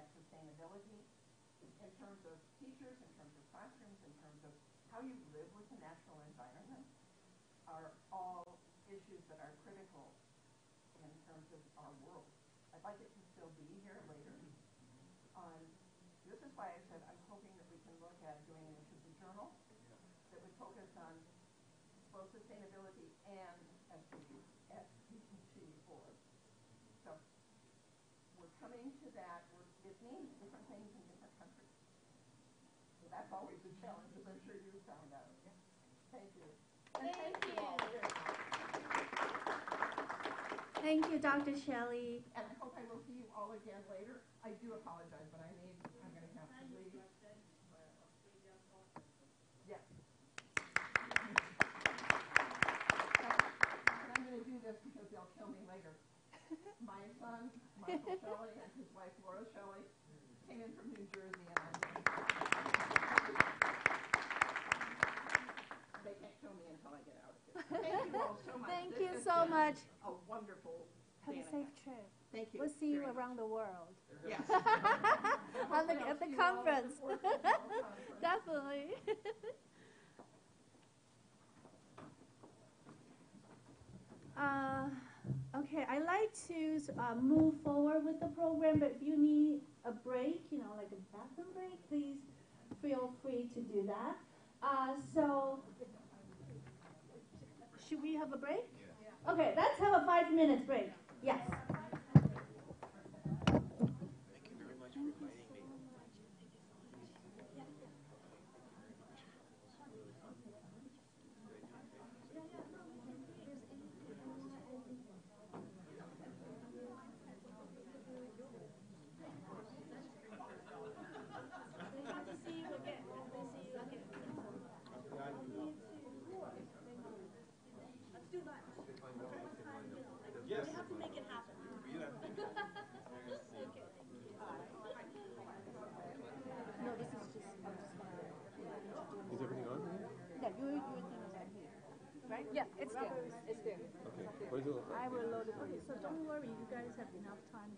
at sustainability in terms of teachers, in terms of classrooms, in terms of how you live with the natural environment are all issues that are critical in terms of our world. I'd like it to still be here later. This is why I said I'm hoping that we can look at doing an issue journal that would focus on both sustainability and SDG-4. So we're coming to that. It means different things in different countries. So that's always a challenge, as I'm sure you found out. Thank you. And thank you all very much. Thank you, Dr. Shelley. And I hope I will see you all again later. I do apologize, but I'm going to have to leave. Yes. And I'm going to do this because they'll kill me later. My son, Michael Shelley, and his wife, Laura Shelley, came in from New Jersey, and they can't kill me until I get out of here. Thank you all so much. Thank you so much. A wonderful Have a safe trip. Thank you. We'll see you around the world. Yes. At the conference. Definitely. Okay, I like to move forward with the program, but if you need a break, like a bathroom break, please feel free to do that. So, should we have a break? Yeah. Okay, let's have a 5-minute break. Yes. Thank you very much for inviting me. Yes. We have to make it happen. No, this is just, I'm just going to Is everything on here? Yeah, your thing is on here. Right? Yeah, it's there. It's there. Okay. Where's it? I will load it. Okay, so don't worry, you guys have enough time.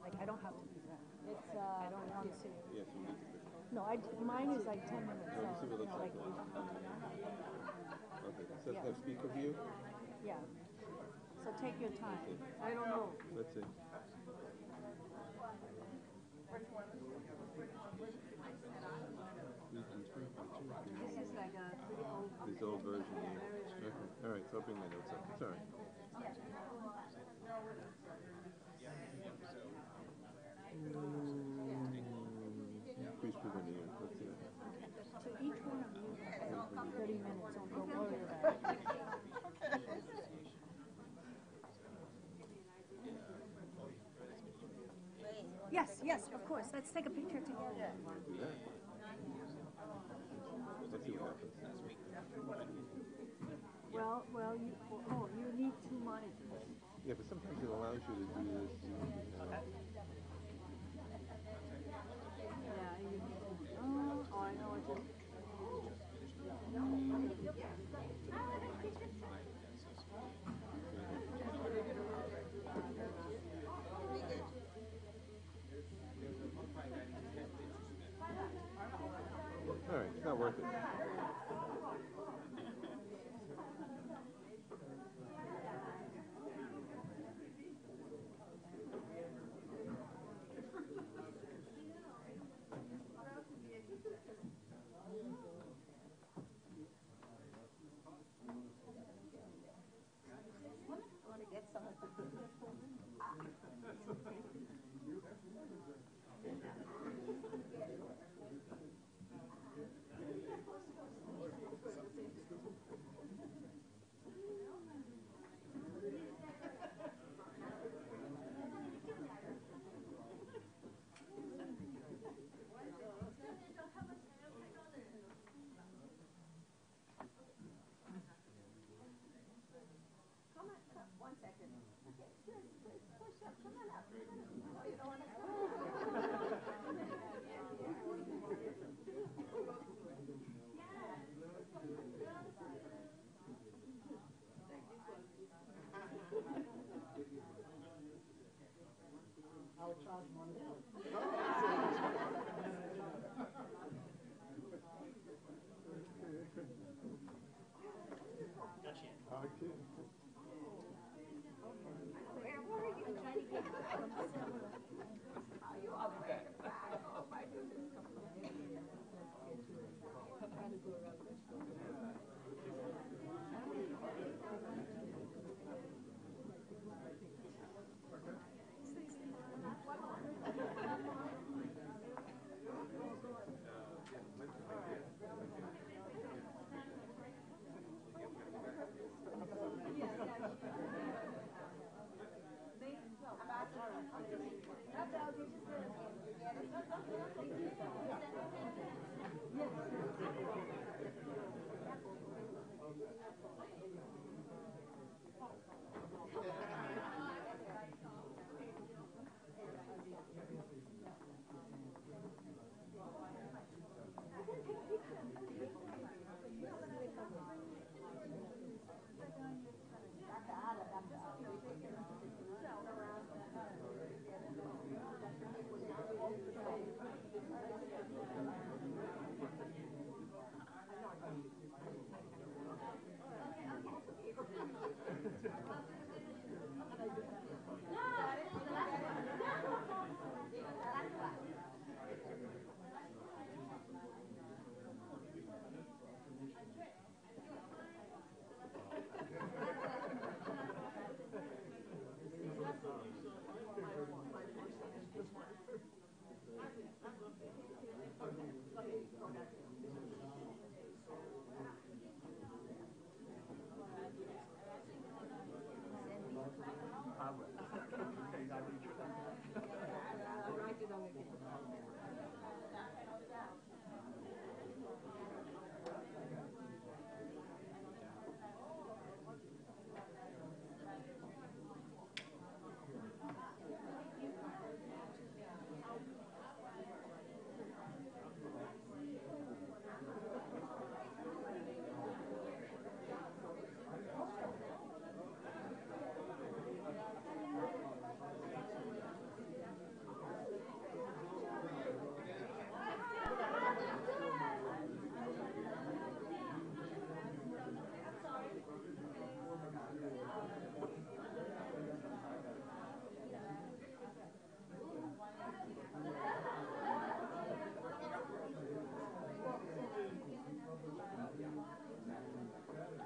Like, I don't have to do that. It's, I don't want to. Yes, you need to. No, mine is like 10 minutes. No, So, this is what it looks like. Okay, so let's have speaker view. Yeah. So take your time. I don't know. Let's see. This is like a pretty old. This old version, yeah. Okay. All right, so I'll bring my notes up. It's all right. Increase frequency. Let's see. So each one of you has 30 minutes, so don't worry about it. Yes, of course. Let's take a picture together. Do that. Let's see what happens. Well, you need 2 monitors. Yeah, but sometimes it allows you to do this. Yeah, you need to. Oh, I know what you. All right, it's not worth it. I'll charge money.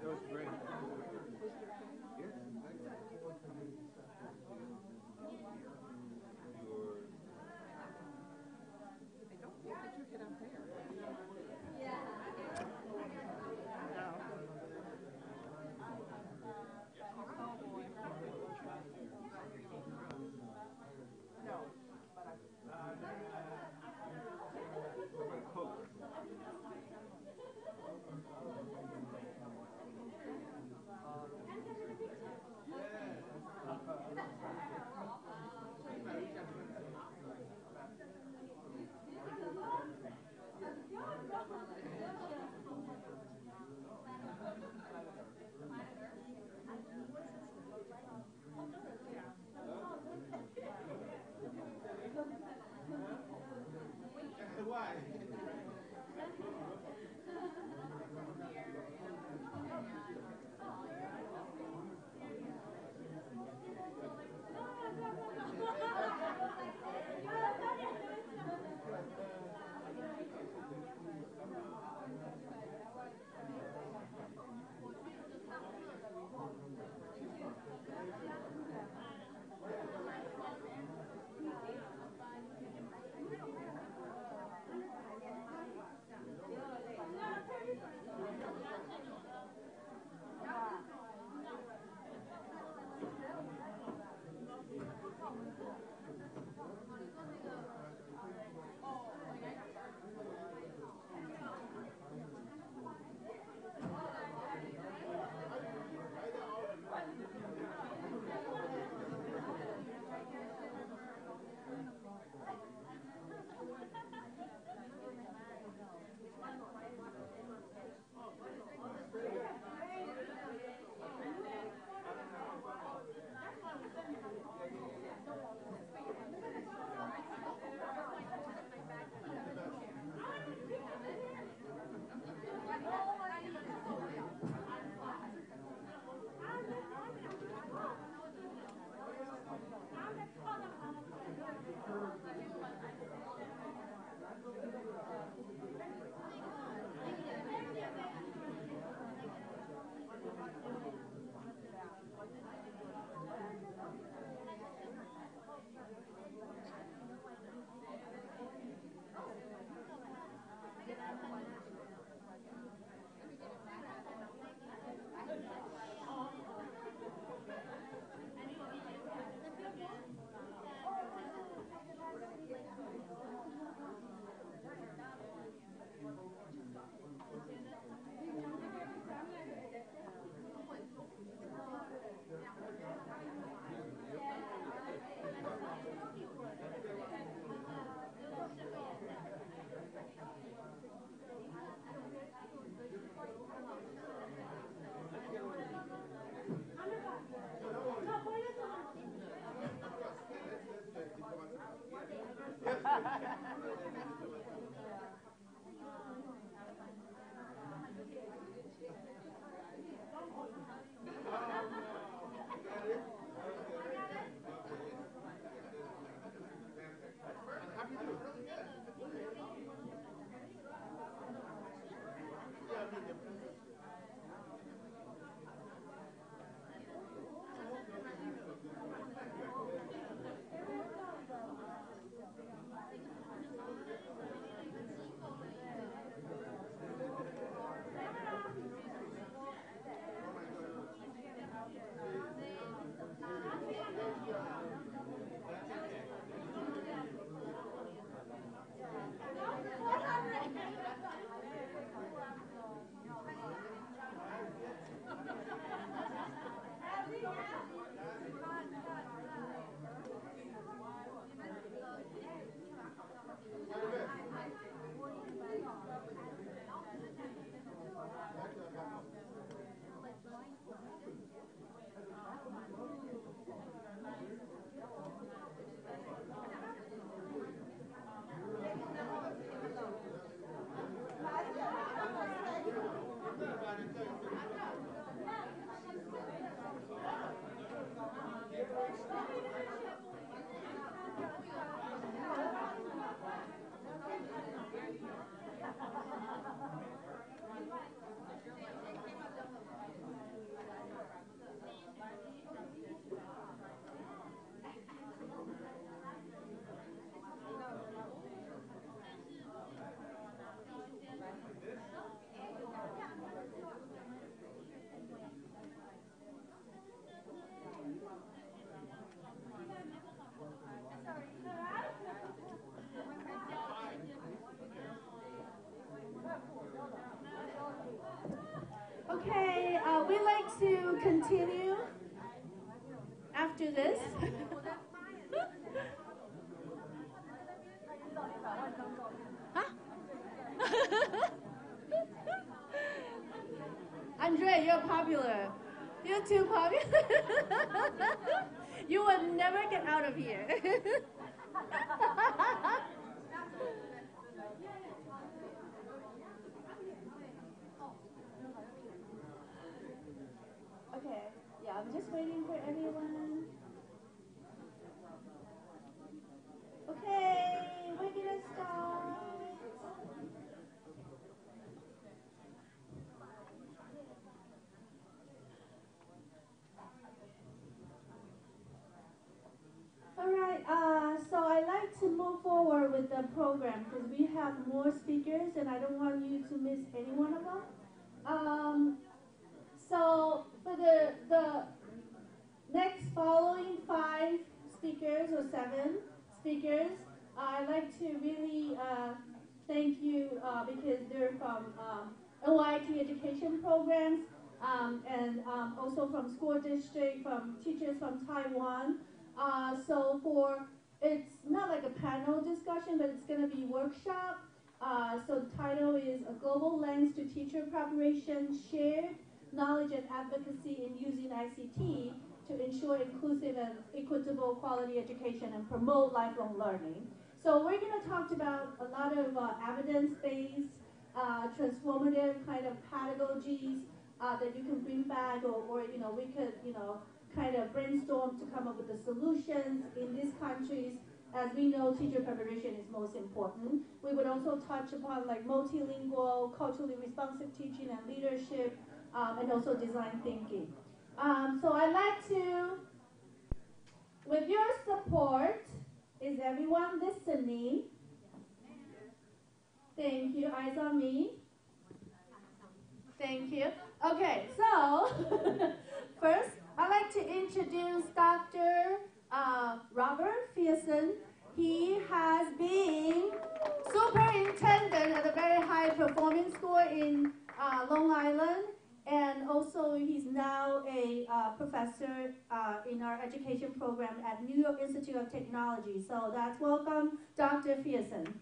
That was great. this? Huh? Andre, you're popular. You're too popular. You will never get out of here. Okay, yeah, I'm just waiting for everyone. Okay, we're gonna start. All right, so I like to move forward with the program because we have more speakers and I don't want you to miss any one of them. So for the next following 5 speakers or 7 speakers, I'd like to really thank you because they're from OIT education programs and also from school district, from teachers from Taiwan. So it's not like a panel discussion, but it's going to be workshop. So the title is A Global Lens to Teacher Preparation, Shared Knowledge and Advocacy in Using ICT to Ensure Inclusive and Equitable Quality Education and Promote Lifelong Learning. So we're going to talk about a lot of evidence-based, transformative kind of pedagogies that you can bring back or we could, kind of brainstorm to come up with the solutions in these countries. As we know, teacher preparation is most important. We would also touch upon like multilingual, culturally responsive teaching and leadership, and also design thinking. So I'd like to, with your support, is everyone listening? Thank you. Eyes on me. Thank you. Okay, so first, I'd like to introduce Dr. Robert Pearson. He has been superintendent at a very high performing school in Long Island, and also he's now a professor in our education program at New York Institute of Technology. So that's welcome, Dr. Pearson.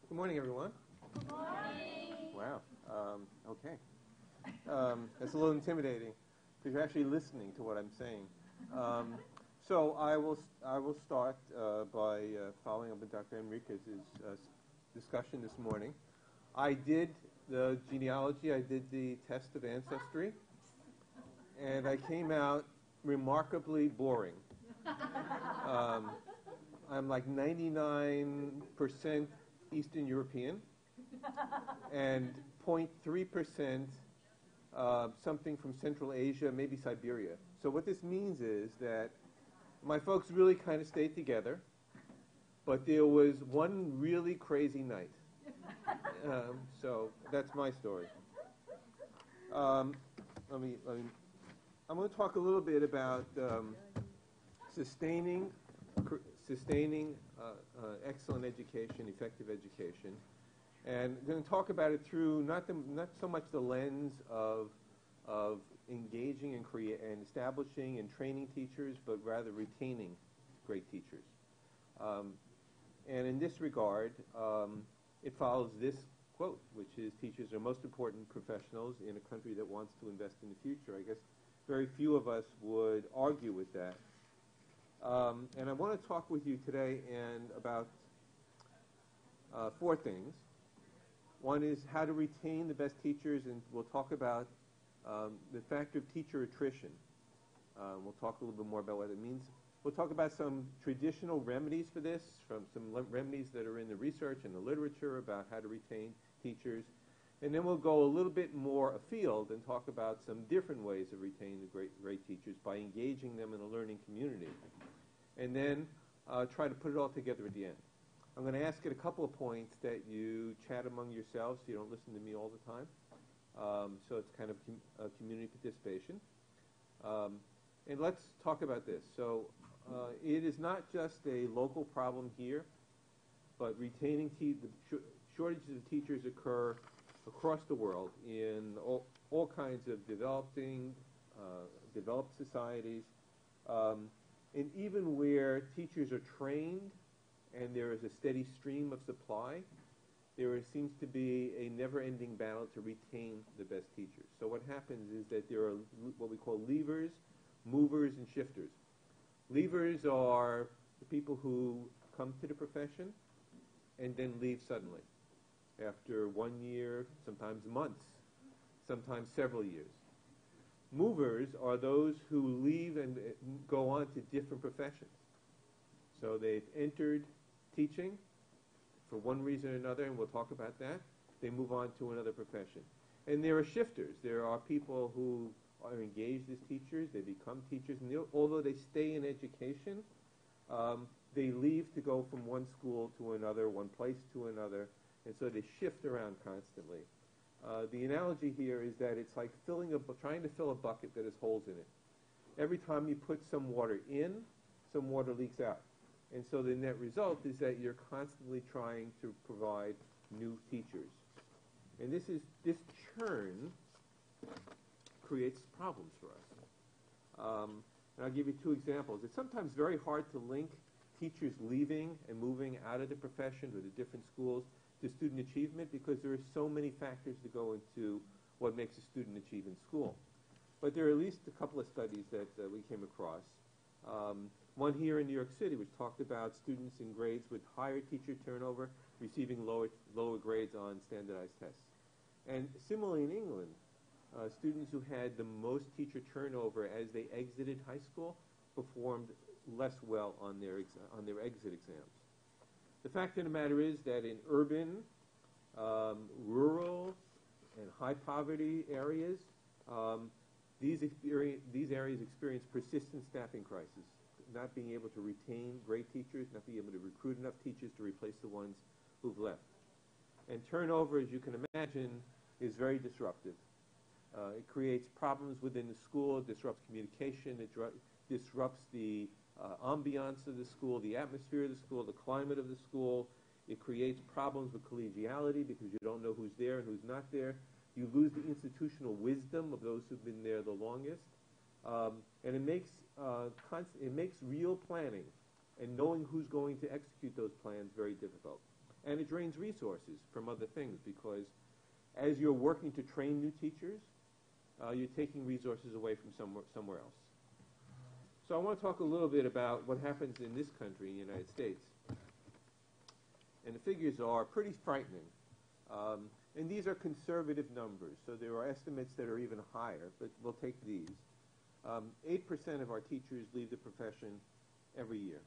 Good morning, everyone. Good morning. Wow. Okay. That's a little intimidating because you're actually listening to what I'm saying. So I will start by following up with Dr. Enriquez's discussion this morning. I did the genealogy. I did the test of ancestry, and I came out remarkably boring. I'm like 99% Eastern European and 0.3% something from Central Asia, maybe Siberia. So what this means is that my folks really kind of stayed together, but there was one really crazy night. So that's my story. I'm going to talk a little bit about sustaining excellent education, effective education, and I'm going to talk about it through not so much the lens of engaging and establishing and training teachers, but rather retaining great teachers. And in this regard, it follows this quote, which is, teachers are most important professionals in a country that wants to invest in the future. I guess very few of us would argue with that. And I want to talk with you today about 4 things. One is how to retain the best teachers, and we'll talk about the factor of teacher attrition. We'll talk a little bit more about what it means. We'll talk about some traditional remedies for this, from some remedies that are in the research and the literature about how to retain teachers. And then we'll go a little bit more afield and talk about some different ways of retaining the great teachers by engaging them in a learning community. And then try to put it all together at the end. I'm going to ask at a couple of points that you chat among yourselves so you don't listen to me all the time. So it's kind of community participation. And let's talk about this. So it is not just a local problem here, but retaining the shortages of teachers occur across the world in all kinds of developed societies, and even where teachers are trained and there is a steady stream of supply, there seems to be a never-ending battle to retain the best teachers. So what happens is that there are what we call leavers, movers, and shifters. Leavers are the people who come to the profession and then leave suddenly after 1 year, sometimes months, sometimes several years. Movers are those who leave and go on to different professions. So they've entered teaching for one reason or another, and we'll talk about that. They move on to another profession. And there are shifters. There are people who are engaged as teachers. They become teachers. And although they stay in education, they leave to go from one school to another, one place to another, and so they shift around constantly. The analogy here is that it's like trying to fill a bucket that has holes in it. Every time you put some water in, some water leaks out. And so the net result is that you're constantly trying to provide new teachers. And this churn creates problems for us. And I'll give you two examples. It's sometimes very hard to link teachers leaving and moving out of the profession or the different schools to student achievement because there are so many factors that go into what makes a student achieve in school. But there are at least a couple of studies that we came across. One here in New York City which talked about students in grades with higher teacher turnover receiving lower grades on standardized tests. And similarly in England, students who had the most teacher turnover as they exited high school performed less well on their exit exams. The fact of the matter is that in urban, rural, and high poverty areas, these areas experience persistent staffing crisis, not being able to retain great teachers, not being able to recruit enough teachers to replace the ones who've left. And turnover, as you can imagine, is very disruptive. It creates problems within the school, it disrupts communication, it disrupts the ambiance of the school, the atmosphere of the school, the climate of the school. It creates problems with collegiality because you don't know who's there and who's not there. You lose the institutional wisdom of those who've been there the longest. And it makes real planning and knowing who's going to execute those plans very difficult. And it drains resources from other things because as you're working to train new teachers, you're taking resources away from somewhere else. So I want to talk a little bit about what happens in this country, in the United States. And the figures are pretty frightening. And these are conservative numbers, so there are estimates that are even higher, but we'll take these. 8% of our teachers leave the profession every year.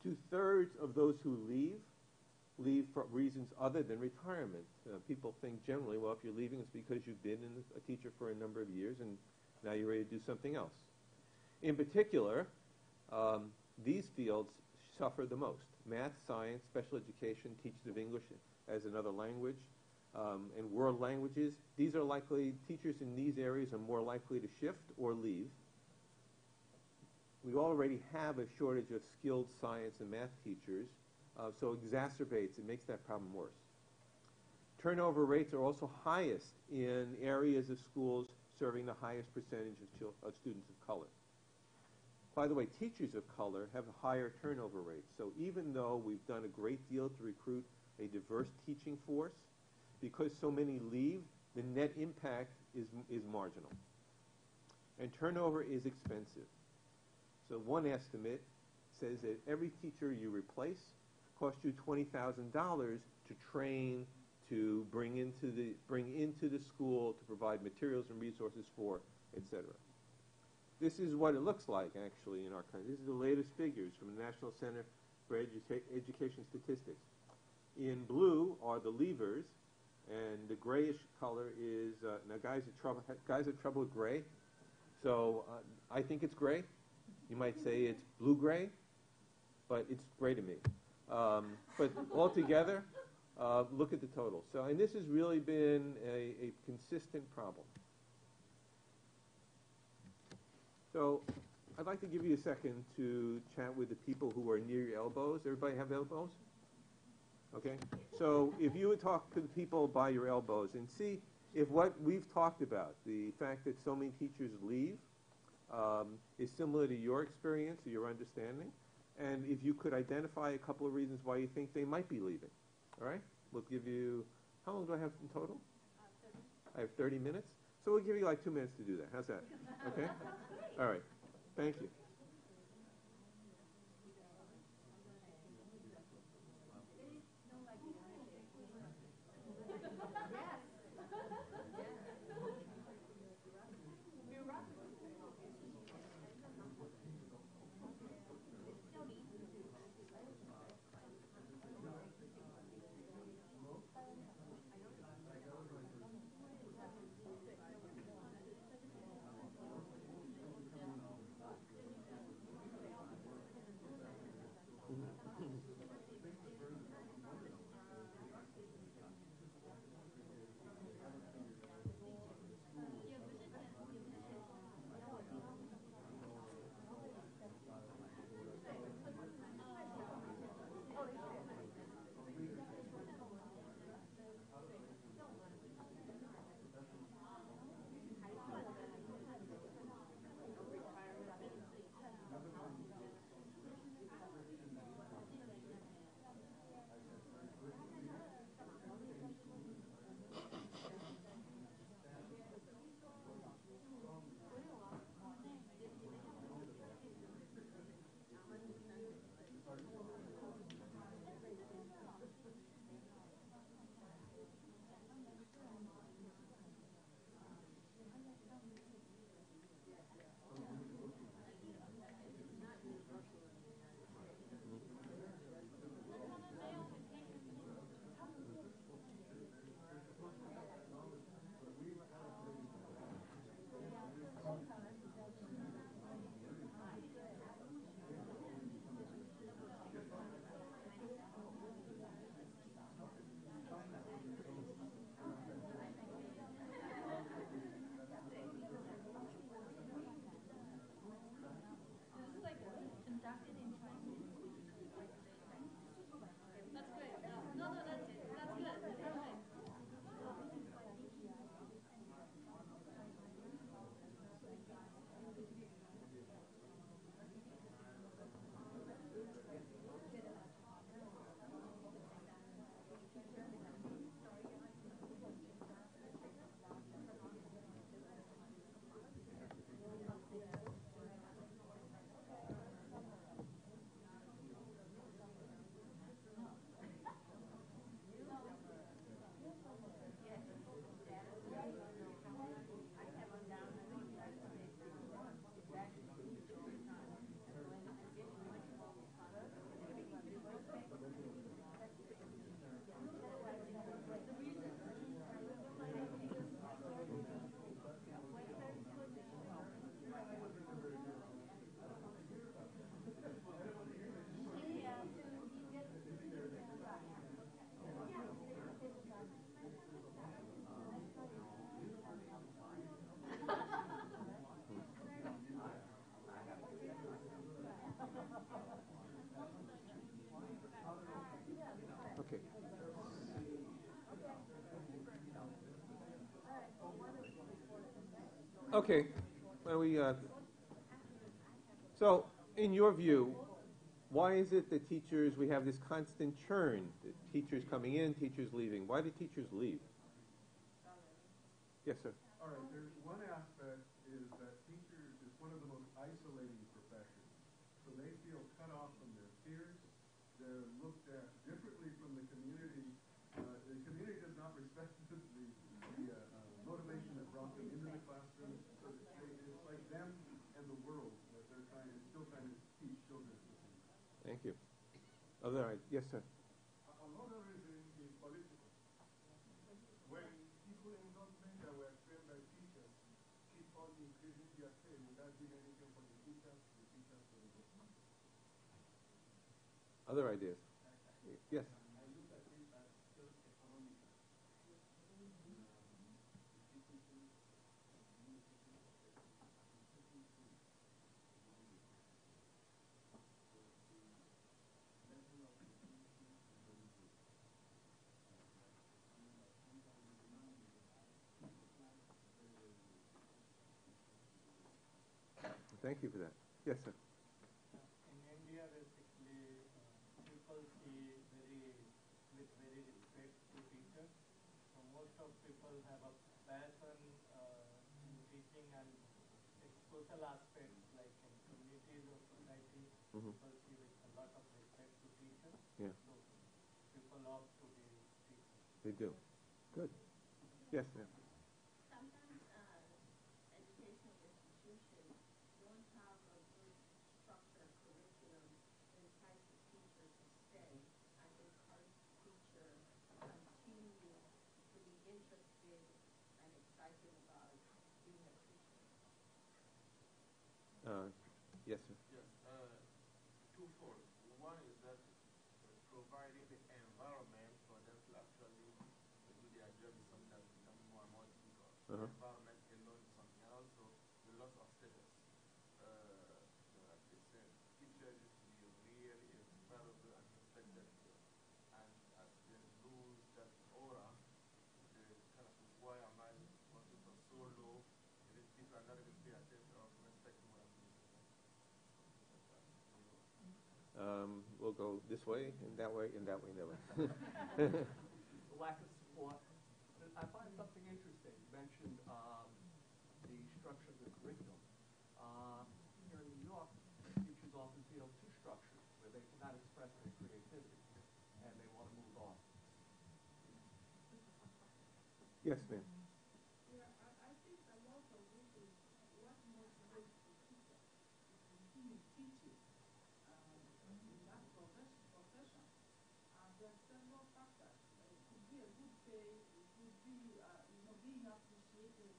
2/3 of those who leave for reasons other than retirement. People think generally, well, if you're leaving, it's because you've been a teacher for a number of years and now you're ready to do something else. In particular, these fields suffer the most. Math, science, special education, teachers of English as another language, and world languages. These are likely, teachers in these areas are more likely to shift or leave. We already have a shortage of skilled science and math teachers, so it makes that problem worse. Turnover rates are also highest in areas of schools serving the highest percentage of students of color. By the way, teachers of color have higher turnover rates. So even though we've done a great deal to recruit a diverse teaching force, because so many leave, the net impact is marginal. And turnover is expensive. So one estimate says that every teacher you replace costs you $20,000 to train, to bring into the school, to provide materials and resources for, etc. This is what it looks like, actually, in our country. This is the latest figures from the National Center for Education Statistics. In blue are the leavers, and the grayish color is, now guys have trouble with gray, so I think it's gray. You might say it's blue-gray, but it's gray to me. But altogether, look at the total. So, and this has really been a consistent problem. So I'd like to give you a second to chat with the people who are near your elbows. Everybody have elbows? Okay? So if you would talk to the people by your elbows and see if what we've talked about, the fact that so many teachers leave, is similar to your experience or your understanding, and if you could identify a couple of reasons why you think they might be leaving. All right? We'll give you, how long do I have in total? 30. I have 30 minutes? So we'll give you like 2 minutes to do that. How's that? Okay? All right. Thank you. Okay. Okay. Well, so, in your view, why is it that we have this constant churn, that teachers coming in, teachers leaving? Why do teachers leave? Yes, sir. All right, there's one aspect is that teachers is one of the most isolating professions. So they feel cut off from their peers. They're looked at differently from the community. The community does not respect the motivation that brought them into the classroom. So it's like them and the world that they're still trying to teach children. Thank you. Yes, sir. Another reason is political. When people in government that were trained by teachers keep on increasing their pay without doing anything for the teachers for the government. Other ideas? Yes. I look at it as still economic. Thank you for that. Yes, sir. In India, basically, people see very respect to teachers. So most of people have a passion in teaching and social aspects, like in communities or society, people see with a lot of respect to teachers. Yeah. So people opt to be teachers. They do. Good. Yes, ma'am. Sometimes educational institutions don't have a good structured curriculum that entices teachers to stay and encourage teachers to continue to be interested and excited about being a teacher. Yes, sir. Yes, twofold. One is that providing the environment for them to actually do their job is something that's becoming more and more difficult. The environment alone is something, and also the loss of status. Like they said, teachers used to be really a valuable and respected job, and as they lose that aura, the kind of why am I working for so low? And if people are not even paying attention or respecting what I'm doing. We'll go this way, and that way, and that way, and that way. The lack of support. I find something interesting. You mentioned the structure of the curriculum. Here in New York, teachers often feel too structured, where they cannot express their creativity, and they want to move on. Yes, ma'am. Yeah, I think a lot of it is what motivates the teacher to continue teaching in that profession. There are several factors. It could be a good pay, it could be being appreciated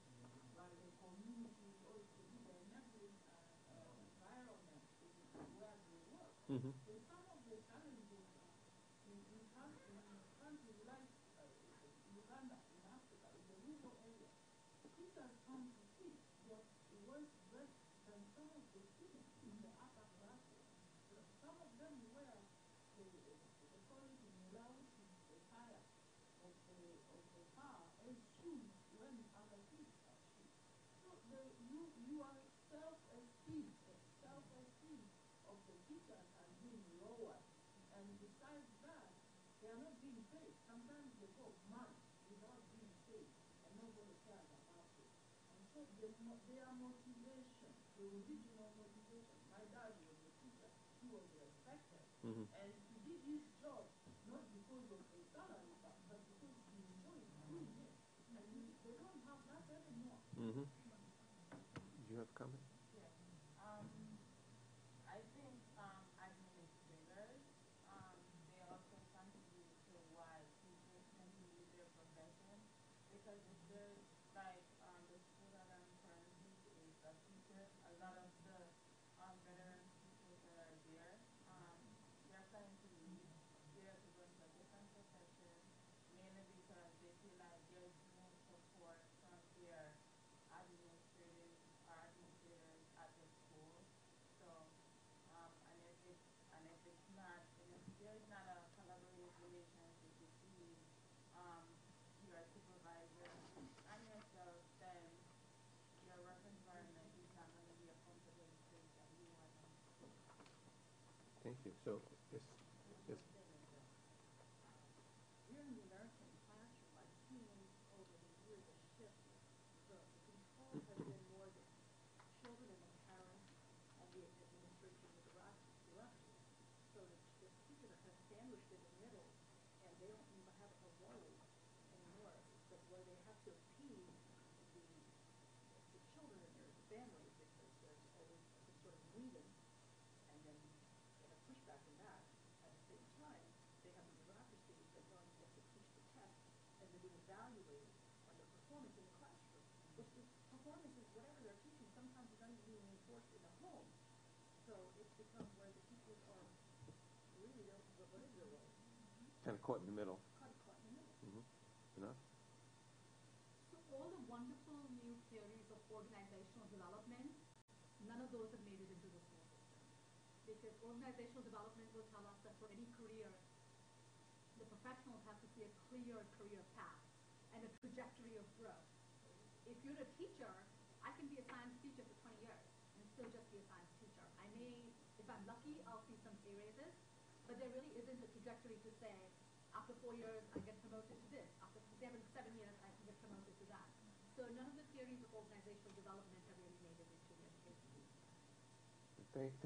by the community, or it could be the enabling environment where they work. So some of the challenges in countries like Uganda, in Africa, in the rural area, teachers come to teach, but worse dressed than some of the students in the upper classes. Some of them wear they call it in Laos attire of the car as shoes when other kids have shoes. So your self-esteem of the teachers are being lowered. And besides that, they are not being paid. Sometimes they go months without being paid, and nobody cares about it. And so their motivation, the original motivation, my dad was a teacher, he was respected. And he did his job not because of the salary, but because he enjoyed doing it. And they don't have that anymore. Do you have a comment? Yes. I think administrators, they also contribute to why teachers continue their profession, because if there's like the school that I'm currently is a teacher, a lot of the veteran teachers that are there, they're planning to leave there to go into a different profession, mainly because they feel like there's no support from their administrators at the school. So, and if it's not, and if there's not a collaborative relationship between your supervisor and yourself, then your work environment is not going to be a comfortable place that you want to be. Thank you. So, yes. Yes. Here in the American classroom, I've seen over the years a shift. The control has been more the children and the parents and the administration with directors. So the teachers are kind of sandwiched in the middle, and they don't even have a role anymore. But where they have to appease the children and their families, because there's always some sort of grievance, and then they have pushback in that. At the same time, they have the bureaucracy that runs to teach the test and to be evaluated on their performance in the classroom, which the performance is whatever they're teaching sometimes is not even being enforced in the home. So it's become where the teachers are really what is their role? Kind of caught in the middle. Caught in the middle. Enough? So all the wonderful new theories of organizational development, none of those have made it into the school system. Because organizational development will tell us that for any career, the professionals have to see a clear career path and a trajectory of growth. If you're a teacher, I can be a science teacher for 20 years and still just be if I'm lucky, I'll see some pay raises, but there really isn't a trajectory to say, after 4 years, I get promoted to this. After 7 years, I can get promoted to that. So none of the theories of organizational development have really made it into the education.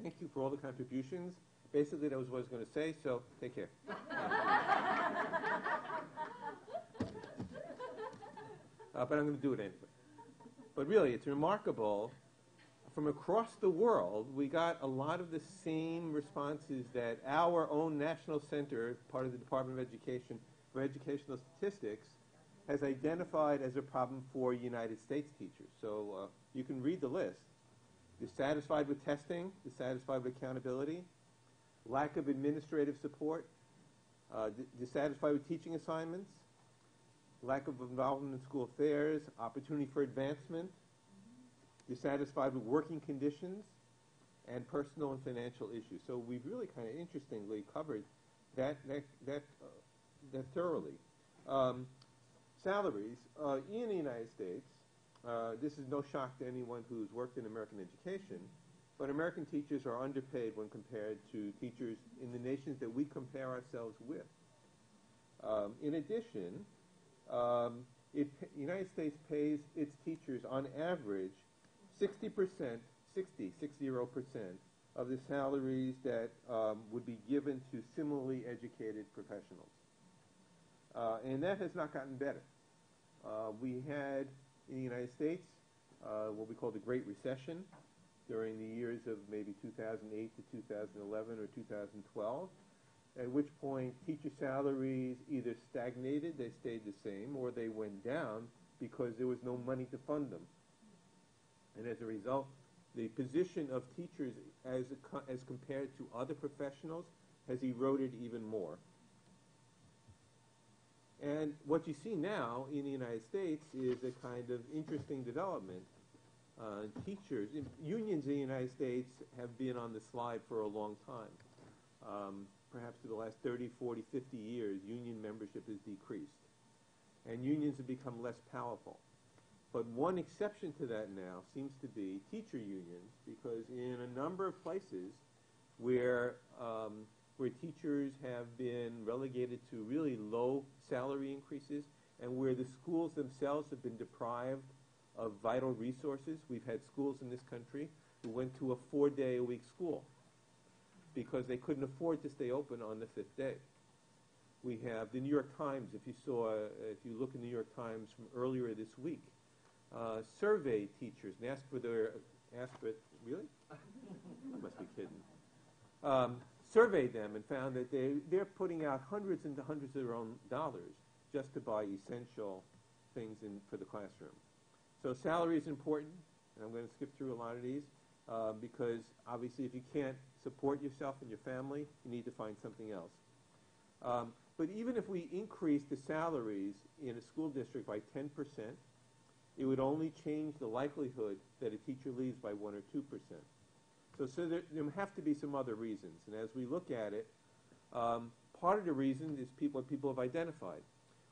Thank you for all the contributions. Basically, that was what I was going to say, so take care. But I'm going to do it anyway. But really, it's remarkable. From across the world, we got a lot of the same responses that our own national center, part of the Department of Education for Educational Statistics, has identified as a problem for United States teachers. So you can read the list. Dissatisfied with testing, dissatisfied with accountability, lack of administrative support, dissatisfied with teaching assignments, lack of involvement in school affairs, opportunity for advancement, dissatisfied with working conditions, and personal and financial issues. So we've really kind of interestingly covered that thoroughly. Salaries in the United States, this is no shock to anyone who's worked in American education, but American teachers are underpaid when compared to teachers in the nations that we compare ourselves with. In addition, the United States pays its teachers on average 60% of the salaries that would be given to similarly educated professionals. And that has not gotten better. We had in the United States what we call the Great Recession during the years of maybe 2008 to 2011 or 2012, at which point teacher salaries either stagnated, they stayed the same, or they went down because there was no money to fund them. And as a result, the position of teachers as compared to other professionals has eroded even more. And what you see now in the United States is a kind of interesting development. Teachers, unions in the United States have been on the slide for a long time. Perhaps for the last 30, 40, 50 years, union membership has decreased. And unions have become less powerful. But one exception to that now seems to be teacher unions, because in a number of places where teachers have been relegated to really low salary increases and where the schools themselves have been deprived of vital resources, we've had schools in this country who went to a 4-day-a-week school because they couldn't afford to stay open on the 5th day. We have the New York Times, if you look in the New York Times from earlier this week, surveyed teachers and asked really? I must be kidding. Surveyed them and found that they're putting out hundreds and hundreds of their own dollars just to buy essential things for the classroom. So salary is important, and I'm going to skip through a lot of these because obviously if you can't support yourself and your family, you need to find something else. But even if we increase the salaries in a school district by 10%, it would only change the likelihood that a teacher leaves by 1 or 2%. So there have to be some other reasons. And as we look at it, part of the reason is what people have identified.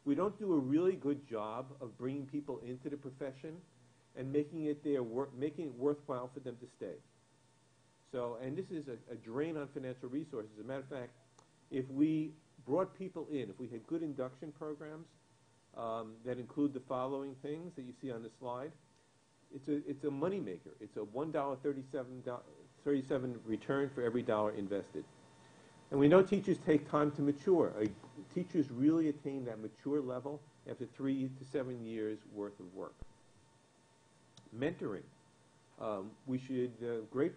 We don't do a really good job of bringing people into the profession and making it worthwhile for them to stay. So, and this is a drain on financial resources. As a matter of fact, if we brought people in, if we had good induction programs that include the following things that you see on the slide, it's a moneymaker. It's a $1.37 return for every dollar invested. And we know teachers take time to mature. Teachers really attain that mature level after 3 to 7 years worth of work. Mentoring. Great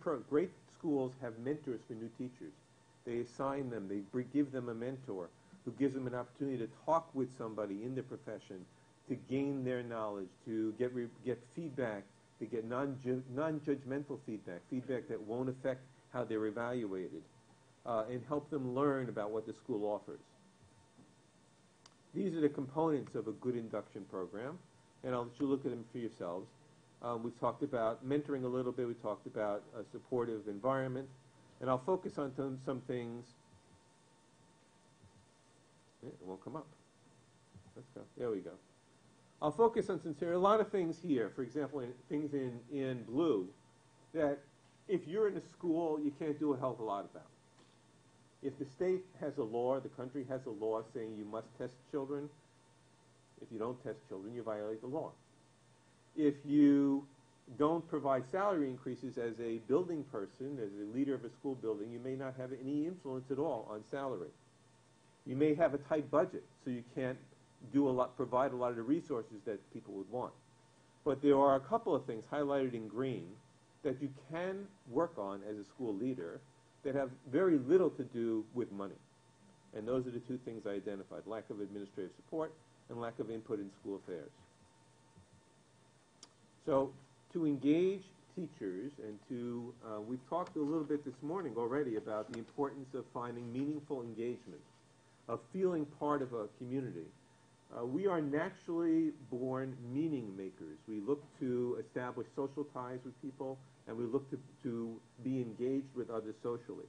schools have mentors for new teachers. They assign them, they give them a mentor who gives them an opportunity to talk with somebody in the profession, to gain their knowledge, to get feedback, to get non-judgmental feedback that won't affect how they're evaluated, and help them learn about what the school offers. These are the components of a good induction program, and I'll let you look at them for yourselves. We've talked about mentoring a little bit. We talked about a supportive environment, and I'll focus on some things. It won't come up. Let's go. There we go. I'll focus on a lot of things here. For example, things in blue that if you're in a school, you can't do a hell of a lot about. If the state has a law, the country has a law saying you must test children, if you don't test children, you violate the law. If you don't provide salary increases as a building person, as a leader of a school building, you may not have any influence at all on salary. You may have a tight budget, so you can't provide a lot of the resources that people would want. But there are a couple of things highlighted in green that you can work on as a school leader that have very little to do with money. And those are the two things I identified: lack of administrative support and lack of input in school affairs. So to engage teachers and to, we've talked a little bit this morning already about the importance of finding meaningful engagement, of feeling part of a community. We are naturally born meaning makers. We look to establish social ties with people, and we look to be engaged with others socially.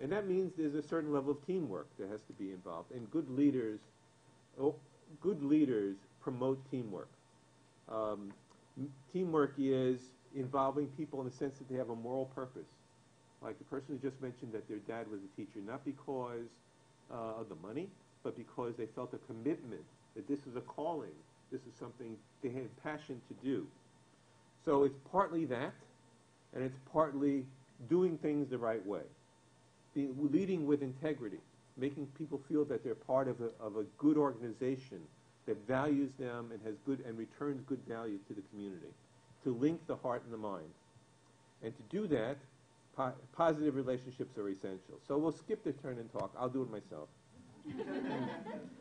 And that means there's a certain level of teamwork that has to be involved. And good leaders promote teamwork. Teamwork is involving people in the sense that they have a moral purpose. Like the person who just mentioned that their dad was a teacher, not because of the money, but because they felt a commitment that this is a calling, this is something they had passion to do. So it's partly that, and it's partly doing things the right way, leading with integrity, making people feel that they're part of a good organization that values them and has good and returns good value to the community, to link the heart and the mind. And to do that, positive relationships are essential. So we'll skip the turn and talk. I'll do it myself.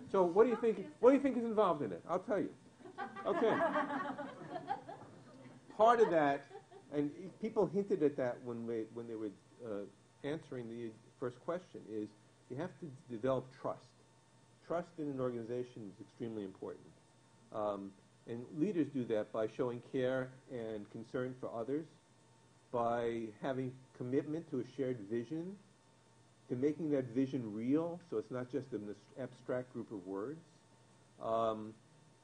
So what do you think? What do you think is involved in it? I'll tell you. Okay. Part of that, and people hinted at that when they were answering the first question, is you have to develop trust. Trust in an organization is extremely important. And leaders do that by showing care and concern for others, by having commitment to a shared vision, to making that vision real, so it's not just an abstract group of words,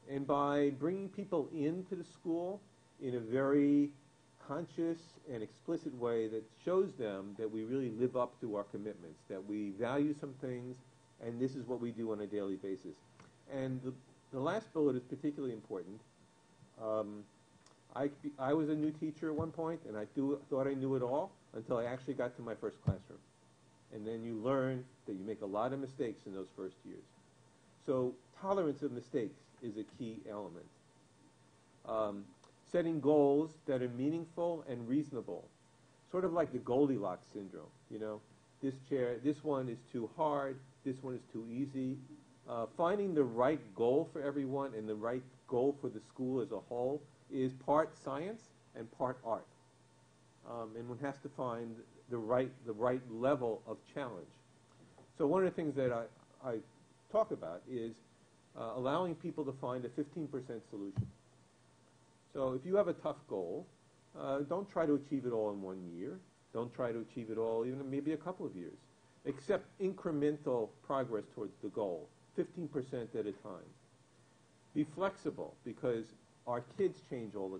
and by bringing people into the school in a very conscious and explicit way that shows them that we really live up to our commitments, that we value some things, and this is what we do on a daily basis. And the last bullet is particularly important. I was a new teacher at one point, and I thought I knew it all until I actually got to my first classroom. And then you learn that you make a lot of mistakes in those first years. So tolerance of mistakes is a key element. Setting goals that are meaningful and reasonable, sort of like the Goldilocks syndrome. You know, this one is too hard, this one is too easy. Finding the right goal for everyone and the right goal for the school as a whole is part science and part art. And one has to find the right level of challenge. So one of the things that I talk about is allowing people to find a 15% solution. So if you have a tough goal, don't try to achieve it all in 1 year. Don't try to achieve it all even maybe a couple of years. Accept incremental progress towards the goal, 15% at a time. Be flexible, because our kids change all the